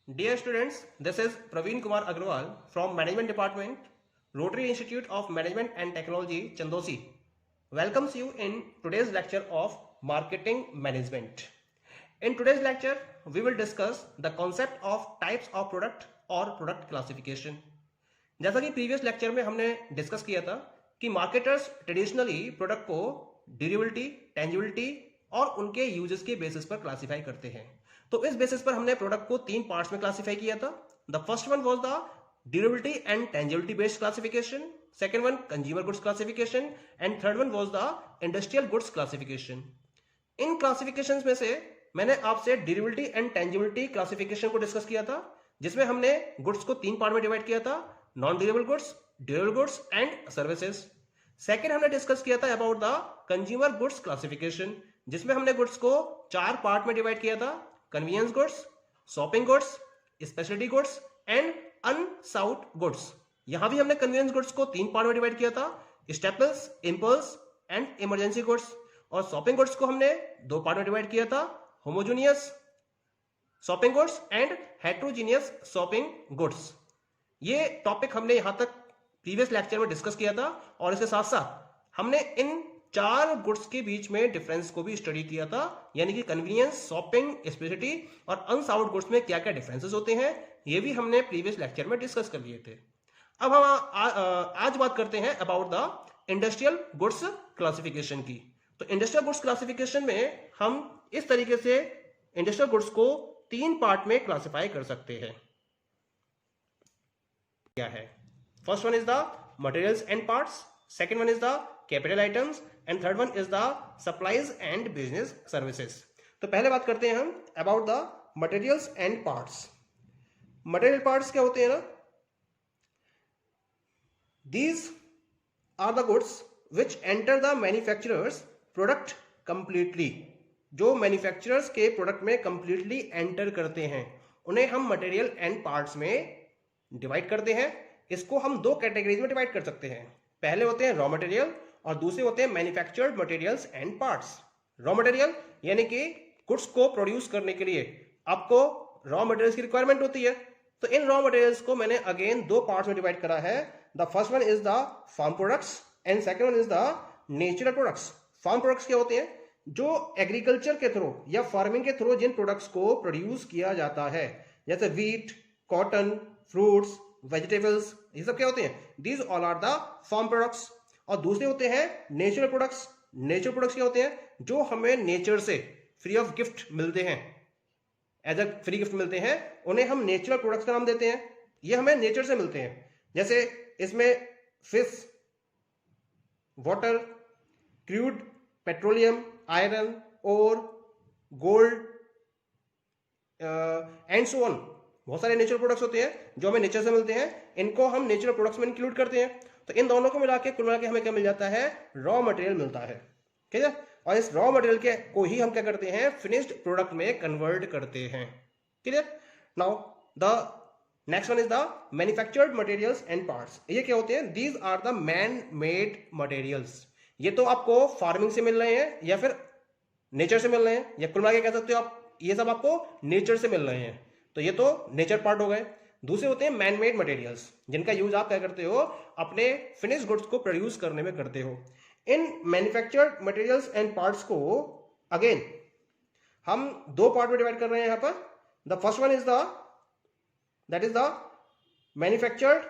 Dear students, this is Praveen Kumar Agrawal from Management Department, Rotary Institute of Management and Technology, Chandosi. Welcomes you in today's lecture of Marketing Management. In today's lecture, we will discuss the concept of types of product or product classification. जैसा कि previous lecture में हमने discuss किया था कि marketers traditionally product को durability, tangibility और उनके यूजेस के बेसिस पर क्लासिफाई करते हैं। तो इस बेसिस पर हमने प्रोडक्ट को 3 पार्ट्स में क्लासिफाई किया था। The first one was the durability and tangibility based classification, second one consumer goods classification and third one was the industrial goods classification. In classifications में से मैंने आपसे ड्यूरेबिलिटी एंड टेंजिबिलिटी क्लासिफिकेशन को discuss किया था, जिसमें हमने गुड्स को 3 पार्ट में डिवाइड किया था, non durable goods, durable goods and services. Second हमने डिस्कस किया था about the consumer goods classification, जिसमें हमने गुड्स को 4 पार्ट में डिवाइड किया था, convenience goods, shopping goods, speciality goods and unsought goods. यहां भी हमने कन्वीनियंस गुड्स को 3 पार्ट में डिवाइड किया था, staples, impulse and emergency goods. और शॉपिंग गुड्स को हमने 2 पार्ट में डिवाइड किया था, homogeneous shopping goods and heterogeneous shopping goods. ये टॉपिक हमने यहां तक प्रीवियस लेक्चर में डिस्कस किया था और इसके साथ साथ हमने इन 4 गुड्स के बीच में डिफरेंस को भी स्टडी किया था, यानी कि कन्वीनियंस, शॉपिंग, स्पेशलिटी और अनसाउट गुड्स में क्या क्या डिफरेंसेस होते हैं, ये भी हमने प्रीवियस लेक्चर में डिस्कस कर लिए थे। अब हम आज बात करते हैं about the industrial goods classification की। तो इंडस्ट्रियल गुड्स क्लासिफिकेशन में हम इस तरीके से इंडस्ट्रियल गुड्स को 3 पार्ट में क्लासिफाई कर सकते हैं। क्या है? First one is the materials and parts, second one is the capital items and third one is the supplies and business services. तो पहले बात करते हैं हम about the materials and parts. Material parts क्या होते हैं ना? These are the goods which enter the manufacturers product completely. जो मैन्युफैक्चरर्स के प्रोडक्ट में कंप्लीटली एंटर करते हैं उन्हें हम मटेरियल एंड पार्ट्स में डिवाइड करते हैं। इसको हम 2 कैटेगरीज में डिवाइड कर सकते हैं। पहले होते हैं रॉ मटेरियल और दूसरे होते हैं manufactured materials and parts. Raw material यानी कि गुड्स को प्रोड्यूस करने के लिए आपको रॉ मटेरियल्स की रिक्वायरमेंट होती है। तो इन रॉ मटेरियल्स को मैंने अगेन 2 पार्ट्स में डिवाइड करा है। The first one is the farm products and second one is the natural products. Farm products क्या होते हैं? जो एग्रीकल्चर के थ्रू या फार्मिंग के थ्रू जिन प्रोडक्ट्स को प्रोड्यूस किया जाता है, जैसे व्हीट, कॉटन, फ्रूट्स, वेजिटेबल्स, ये सब क्या होते हैं? These all are the farm products. और दूसरे होते हैं नेचुरल प्रोडक्ट्स। नेचुरल प्रोडक्ट्स क्या होते हैं? जो हमें नेचर से फ्री ऑफ गिफ्ट मिलते हैं, एज अ फ्री गिफ्ट मिलते हैं, उन्हें हम नेचुरल प्रोडक्ट्स का नाम देते हैं। ये हमें नेचर से मिलते हैं, जैसे इसमें fish, water, crude, petroleum, iron, ore, gold and so on. बहुत सारे नेचुरल प्रोडक्ट्स होते हैं जो हमें नेचर से मिलते हैं, इनको हम नेचुरल प्रोडक्ट्स में इंक्लूड करते हैं। तो इन दोनों को मिला के कुल मिला के हमें क्या मिल जाता है? रॉ मटेरियल मिलता है। ठीक है? और इस रॉ मटेरियल के को ही हम क्या करते हैं? फिनिश्ड प्रोडक्ट में कन्वर्ट करते हैं। Clear? Now the next one is the manufactured materials and parts. ये क्या होते हैं? These are the man made materials. ये तो आपको फार्मिंग से मिल रहे हैं या फिर नेचर से मिल रहे हैं, या कुल मिला के कह सकते हो आप ये सब आपको नेचर से मिल रहे हैं। तो ये तो नेचर पार्ट हो गए। दूसरे होते हैं मैन मेड मटेरियल्स, जिनका यूज आप क्या करते हो? अपने फिनिश गुड्स को प्रोड्यूस करने में करते हो। इन मैन्युफैक्चर्ड मटेरियल्स एंड पार्ट्स को अगेन हम 2 पार्ट में डिवाइड कर रहे हैं यहां पर। The first one is that is the manufactured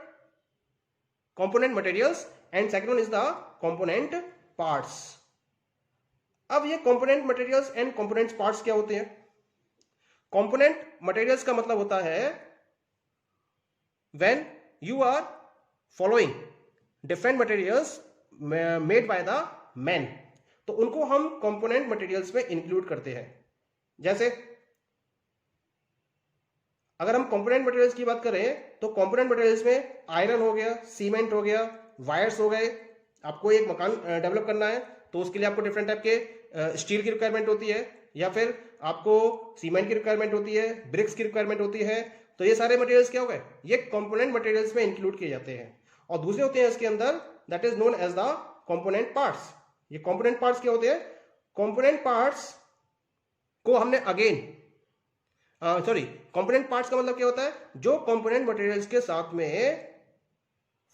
component materials and second one is the component parts. अब ये component materials and component parts क्या होते हैं? कंपोनेंट मटेरियल्स का मतलब होता है when you are following different materials made by the man, तो उनको हम कंपोनेंट मटेरियल्स में इंक्लूड करते हैं। जैसे अगर हम कंपोनेंट मटेरियल्स की बात करें तो कंपोनेंट मटेरियल्स में आयरन हो गया, सीमेंट हो गया, वायर्स हो गए। आपको एक मकान डेवलप करना है तो उसके लिए आपको डिफरेंट टाइप के स्टील की रिक्वायरमेंट होती है, या फिर आपको सीमेंट की रिक्वायरमेंट होती है, ब्रिक्स की रिक्वायरमेंट होती है। तो ये सारे मटेरियल्स क्या हो गए? ये कंपोनेंट मटेरियल्स में इंक्लूड किए जाते हैं। और दूसरे होते हैं इसके अंदर, that is known as the component parts. ये कंपोनेंट पार्ट्स क्या होते हैं? कंपोनेंट पार्ट्स को हमने अगेन सॉरी, कंपोनेंट पार्ट्स का मतलब क्या होता है, जो कंपोनेंट मटेरियल्स के साथ में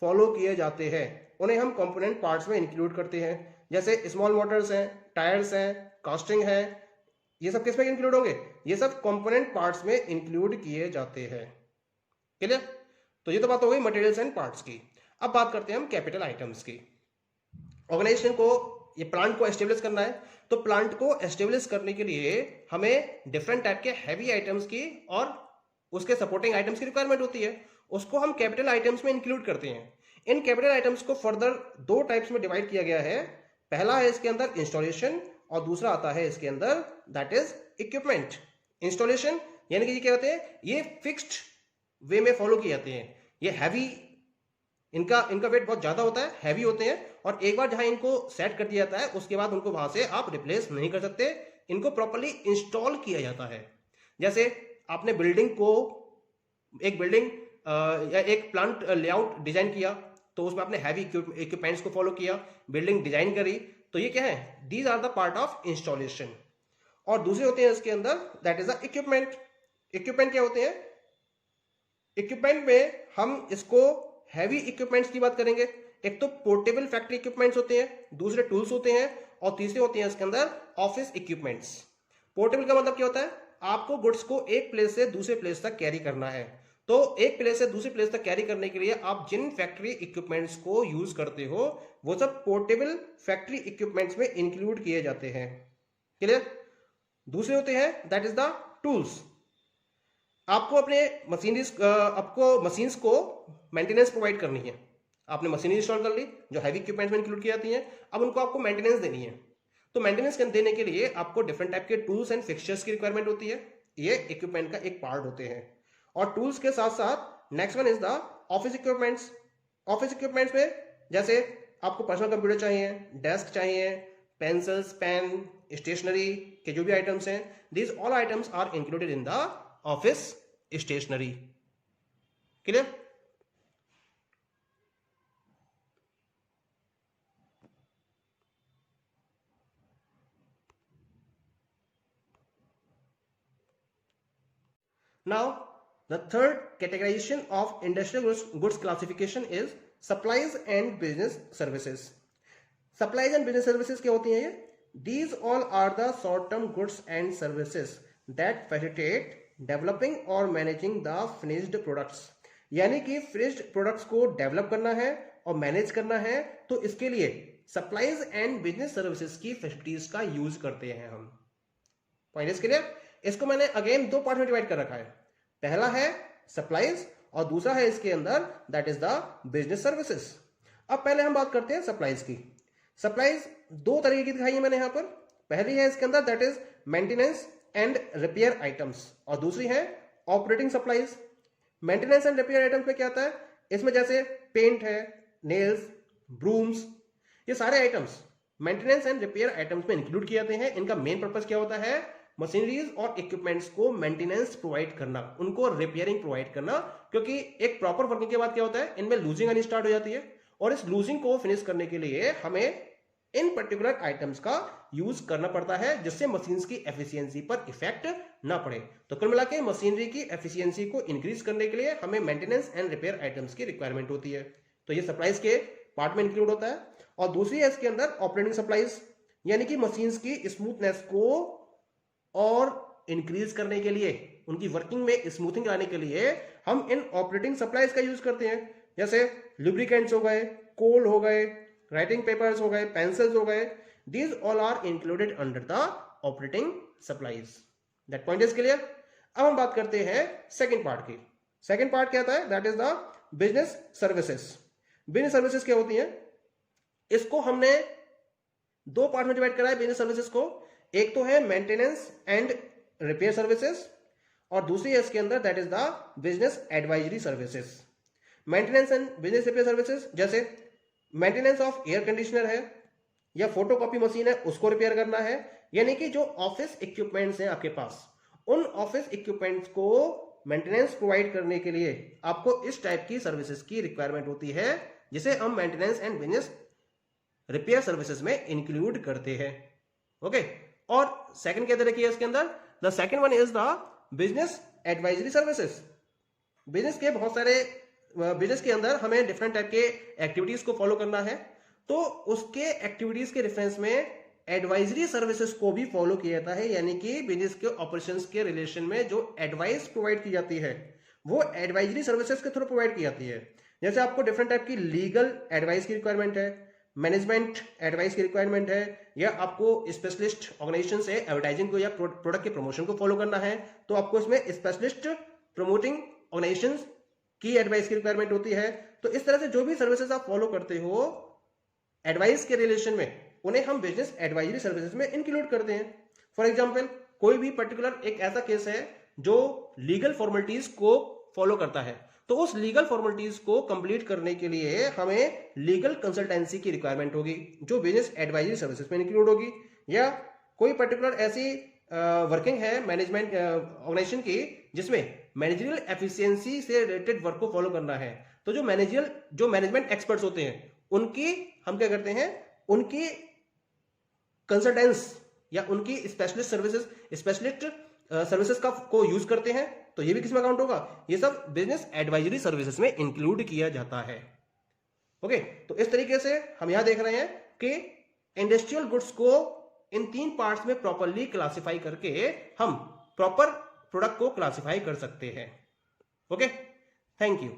फॉलो किए जाते हैं उन्हें हम कंपोनेंट पार्ट्स में इंक्लूड करते हैं। जैसे स्मॉल मोटर्स हैं, टायर्स हैं, कास्टिंग है, ये सब किस में इंक्लूड होंगे, ये सब कंपोनेंट पार्ट्स में इंक्लूड किए जाते हैं। क्लियर? तो ये तो बात हो गई मटेरियल्स एंड पार्ट्स की। अब बात करते हैं हम कैपिटल आइटम्स की। ऑर्गेनाइजेशन को, ये प्लांट को एस्टेब्लिश करना है, तो प्लांट को एस्टेब्लिश करने के लिए हमें डिफरेंट टाइप के हैवी आइटम्स की और उसके सपोर्टिंग आइटम्स की रिक्वायरमेंट होती है, उसको हम कैपिटल आइटम्स में इंक्लूड करते हैं। इन कैपिटल आइटम्स को फर्दर दो टाइप्स में डिवाइड किया गया है। पहला है इसके अंदर इंस्टॉलेशन और दूसरा आता है इसके अंदर दैट इज इक्विपमेंट। इंस्टॉलेशन यानी कि ये क्या होते हैं, ये फिक्स्ड वे में फॉलो किए जाते हैं, ये हैवी, इनका वेट बहुत ज्यादा होता है, हैवी होते हैं, और एक बार जहां इनको सेट कर दिया जाता है उसके बाद उनको वहां से आप रिप्लेस नहीं कर सकते, इनको प्रॉपर्ली इंस्टॉल किया जाता है। जैसे आपने बिल्डिंग को, एक बिल्डिंग या एक प्लांट लेआउट डिजाइन किया, तो उसमें आपने हैवी इक्विपमेंट्स को फॉलो किया, बिल्डिंग डिजाइन करी, तो ये क्या है, these are the part of installation. और दूसरे होते हैं इसके अंदर that is the equipment. Equipment क्या होते हैं, इक्विपमेंट में हम इसको हैवी इक्विपमेंट्स की बात करेंगे। एक तो पोर्टेबल फैक्ट्री इक्विपमेंट्स होते हैं, दूसरे टूल्स होते हैं, और तीसरे होते हैं इसके अंदर ऑफिस इक्विपमेंट्स। पोर्टेबल का मतलब क्या होता है, आपको गुड्स को एक प्लेस से दूसरे प्लेस तक कैरी करना है, तो एक प्लेस से दूसरी प्लेस तक कैरी करने के लिए आप जिन फैक्ट्री इक्विपमेंट्स को यूज करते हो वो सब पोर्टेबल फैक्ट्री इक्विपमेंट्स में इंक्लूड किए जाते हैं। क्लियर? दूसरे होते हैं दैट इज द टूल्स। आपको अपने मशीन्स को मेंटेनेंस प्रोवाइड करनी है, आपने मशीन इंस्टॉल कर ली जो हैवी इक्विपमेंट्स में इंक्लूड की जाती हैं, अब उनको आपको मेंटेनेंस देनी है, तो मेंटेनेंस देने के लिए आपको डिफरेंट टाइप के टूल्स एंड फिक्सचर्स की रिक्वायरमेंट होती है, ये इक्विपमेंट का एक पार्ट होते हैं। और टूल्स के साथ साथ next one is the office equipments. Office equipments में जैसे आपको पर्सनल कंप्यूटर चाहिए, डेस्क चाहिए, पेंसिल्स, पेन, स्टेशनरी के जो भी आइटम्स हैं, these all items are included in the office stationery. Clear? Now, the third categorization of industrial goods classification is supplies and business services. Supplies and business services क्या होती हैं ये? These all are the short-term goods and services that facilitate developing or managing the finished products. यानी कि finished products को develop करना है और manage करना है, तो इसके लिए supplies and business services की facilities का use करते हैं हम। Point is clear? इसको मैंने अगेन दो पार्ट में डिवाइड कर रखा है, पहला है सप्लाईज और दूसरा है इसके अंदर that is the business services. अब पहले हम बात करते हैं सप्लाईज की। सप्लाईज दो तरीके की दिखाई है मैंने यहां पर, पहली है इसके अंदर that is maintenance and repair items और दूसरी है operating supplies. Maintenance and repair items में क्या आता है, इसमें जैसे पेंट है, नेल्स, ब्रूम्स, ये सारे items maintenance and repair items में इंक्लूड किए जाते हैं। इनका मेन पर्पस क्या होता है, मशीनरीज और इक्विपमेंट्स को मेंटेनेंस प्रोवाइड करना, उनको रिपेयरिंग प्रोवाइड करना, क्योंकि एक प्रॉपर वर्किंग के बाद क्या होता है, इनमें लूजिंग आनी स्टार्ट हो जाती है, और इस लूजिंग को फिनिश करने के लिए हमें इन पर्टिकुलर आइटम्स का यूज करना पड़ता है, जिससे मशीन्स की एफिशिएंसी पर इफेक्ट ना पड़े। तो कुल मिला के मशीनरी की एफिशिएंसी को इंक्रीज करने के लिए हमें मेंटेनेंस एंड रिपेयर आइटम्स की रिक्वायरमेंट होती है, तो ये सप्लाईज के पार्ट में इंक्लूड होता है। और दूसरी है इसके अंदर ऑपरेटिंग सप्लाईज, यानी कि मशीन्स की स्मूथनेस को और इंक्रीज करने के लिए, उनकी वर्किंग में स्मूथिंग लाने के लिए हम इन ऑपरेटिंग सप्लाईज का यूज करते हैं। जैसे लुब्रिकेंट्स हो गए, कोल हो गए, राइटिंग पेपर्स हो गए, पेंसिल्स हो गए, these all are included under the operating supplies. That point is clear? अब हम बात करते हैं सेकंड पार्ट की। सेकंड पार्ट क्या होता है, that is the business services. Business services क्या होती हैं, इसको हमने दो पार्ट में डिवाइड करा है बिजनेस सर्विसेज को। एक तो है मेंटेनेंस एंड रिपेयर सर्विसेज और दूसरी है इसके अंदर that is the business advisory services. Maintenance and business repair services, जैसे मेंटेनेंस ऑफ एयर कंडीशनर है या फोटोकॉपी मशीन है, उसको रिपेयर करना है, यानी कि जो ऑफिस इक्विपमेंट्स हैं आपके पास, उन ऑफिस इक्विपमेंट्स को मेंटेनेंस प्रोवाइड करने के लिए आपको इस टाइप की सर्विसेज की रिक्वायरमेंट होती है, जिसे हम maintenance and business repair services में इंक्लूड करते हैं। ओके और सेकंड क्या तरह की है इसके अंदर, the second one is the business advisory services. Business के बहुत सारे बिजनेस के अंदर हमें डिफरेंट टाइप के एक्टिविटीज को फॉलो करना है, तो उसके एक्टिविटीज के रेफरेंस में एडवाइजरी सर्विसेज को भी फॉलो किया जाता है, यानी कि बिजनेस के ऑपरेशंस के रिलेशन में जो एडवाइस प्रोवाइड की जाती है वो एडवाइजरी सर्विसेज के थ्रू प्रोवाइड की जाती है। जैसे आपको डिफरेंट टाइप की लीगल एडवाइस की रिक्वायरमेंट है, मैनेजमेंट एडवाइस की रिक्वायरमेंट है, या आपको स्पेशलिस्ट ऑर्गेनाइजेशन से एडवर्टाइजिंग को या प्रोडक्ट के प्रमोशन को फॉलो करना है, तो आपको इसमें स्पेशलिस्ट प्रमोटिंग ऑर्गेनाइजेशन की एडवाइस की रिक्वायरमेंट होती है। तो इस तरह से जो भी सर्विसेज आप फॉलो करते हो एडवाइस के रिलेशन में, उन्हें हम बिजनेस एडवाइजरी सर्विसेज में इंक्लूड करते हैं। फॉर एग्जांपल, कोई भी पर्टिकुलर एक ऐसा केस है जो लीगल फॉर्मेलिटीज को फॉलो करता है, तो उस लीगल फॉर्मेलिटीज को कंप्लीट करने के लिए हमें लीगल कंसल्टेंसी की रिक्वायरमेंट होगी, जो बिजनेस एडवाइजरी सर्विसेज में इंक्लूड होगी। या कोई पर्टिकुलर ऐसी वर्किंग है मैनेजमेंट ऑर्गेनाइजेशन की जिसमें मैनेजरियल एफिशिएंसी से रिलेटेड वर्क को फॉलो करना है, तो जो मैनेजमेंट एक्सपर्ट्स होते हैं उनकी हम क्या करते हैं, उनकी कंसल्टेंस या उनकी स्पेशलिस्ट सर्विसेज का को यूज करते हैं, तो ये भी किसमें काउंट होगा, ये सब बिजनेस एडवाइजरी सर्विसेज में इंक्लूड किया जाता है। ओके, तो इस तरीके से हम यहां देख रहे हैं कि इंडस्ट्रियल गुड्स को इन 3 पार्ट्स में प्रॉपरली क्लासिफाई करके हम प्रॉपर प्रोडक्ट को क्लासिफाई कर सकते हैं। Okay, thank you.